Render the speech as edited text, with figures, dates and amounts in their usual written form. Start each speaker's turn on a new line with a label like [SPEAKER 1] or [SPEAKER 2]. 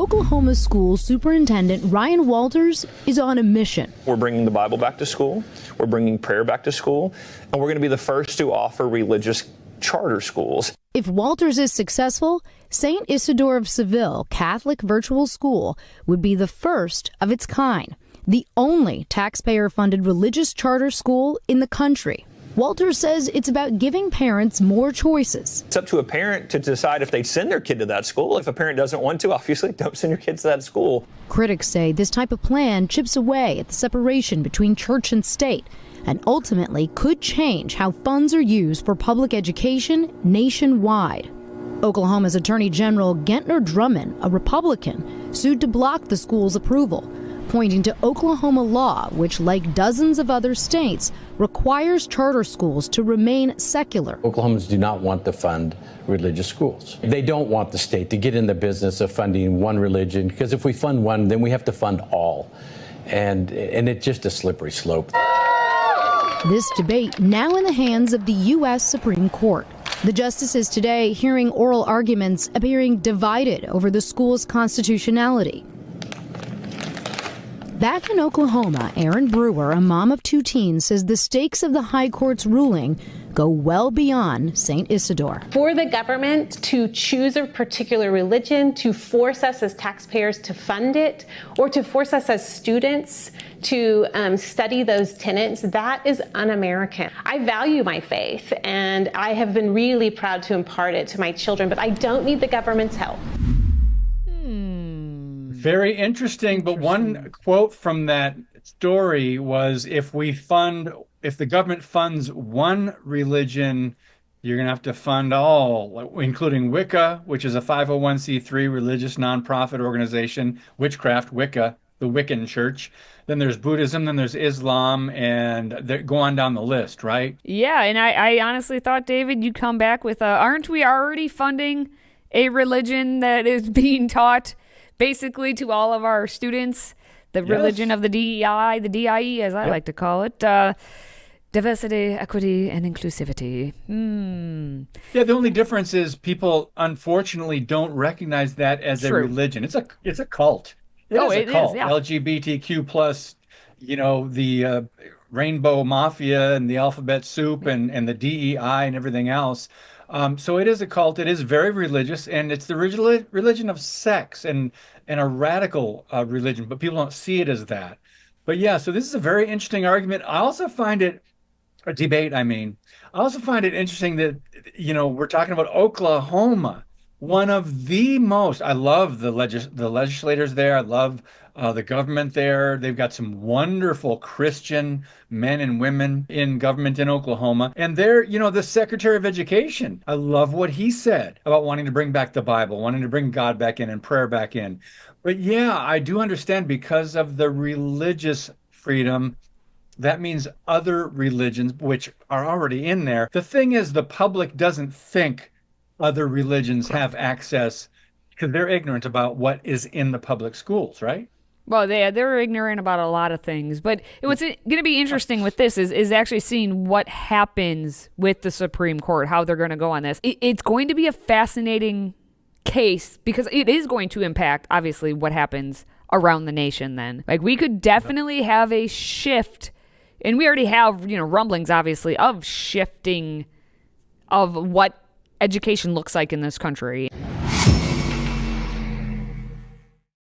[SPEAKER 1] Oklahoma School Superintendent Ryan Walters is on a mission.
[SPEAKER 2] We're bringing the Bible back to school. We're bringing prayer back to school. And we're going to be the first to offer religious charter schools.
[SPEAKER 1] If Walters is successful, St. Isidore of Seville Catholic Virtual School would be the first of its kind, the only taxpayer-funded religious charter school in the country. Walters says it's about giving parents more choices.
[SPEAKER 2] It's up to a parent to decide if they send their kid to that school. If a parent doesn't want to, obviously don't send your kids to that school.
[SPEAKER 1] Critics say this type of plan chips away at the separation between church and state and ultimately could change how funds are used for public education nationwide. Oklahoma's Attorney General Gentner Drummond, a Republican, sued to block the school's approval, pointing to Oklahoma law, which, like dozens of other states, requires charter schools to remain secular.
[SPEAKER 3] Oklahomans do not want to fund religious schools. They don't want the state to get in the business of funding one religion, because if we fund one, then we have to fund all. And it's just a slippery slope.
[SPEAKER 1] This debate now in the hands of the U.S. Supreme Court. The justices today hearing oral arguments appearing divided over the school's constitutionality. Back in Oklahoma, Erin Brewer, a mom of two teens, says the stakes of the high court's ruling go well beyond St. Isidore.
[SPEAKER 4] For the government to choose a particular religion, to force us as taxpayers to fund it, or to force us as students to study those tenets, that is un-American. I value my faith, and I have been really proud to impart it to my children, but I don't need the government's help.
[SPEAKER 5] Very interesting, but one quote from that story was, if the government funds one religion, you're going to have to fund all, including Wicca, which is a 501c3 religious nonprofit organization, witchcraft, Wicca, the Wiccan church. Then there's Buddhism, then there's Islam, and go on down the list, right?
[SPEAKER 6] Yeah, and I honestly thought, David, you'd come back with, aren't we already funding a religion that is being taught basically to all of our students, the religion of the DEI, the DIE, as I like to call it, diversity, equity, and inclusivity.
[SPEAKER 5] Yeah, the only difference is people, unfortunately, don't recognize that as a religion. It's a cult. It is a cult. LGBTQ plus, the rainbow mafia and the alphabet soup and the DEI and everything else. So it is a cult. It is very religious, and it's the religion of sex and a radical religion, but people don't see it as that. But yeah, so this is a very interesting argument. I also find it a debate. I also find it interesting that, we're talking about Oklahoma, one of the most, I love the legislators there. I love the government there. They've got some wonderful Christian men and women in government in Oklahoma. And they're, the Secretary of Education, I love what he said about wanting to bring back the Bible, wanting to bring God back in and prayer back in. But yeah, I do understand, because of the religious freedom, that means other religions, which are already in there. The thing is, the public doesn't think other religions have access, because they're ignorant about what is in the public schools, right?
[SPEAKER 6] Well, they're ignorant about a lot of things. But what's going to be interesting with this is actually seeing what happens with the Supreme Court, how they're going to go on this. It's going to be a fascinating case, because it is going to impact, obviously, what happens around the nation then. Like, we could definitely have a shift, and we already have, rumblings, obviously, of shifting of what education looks like in this country.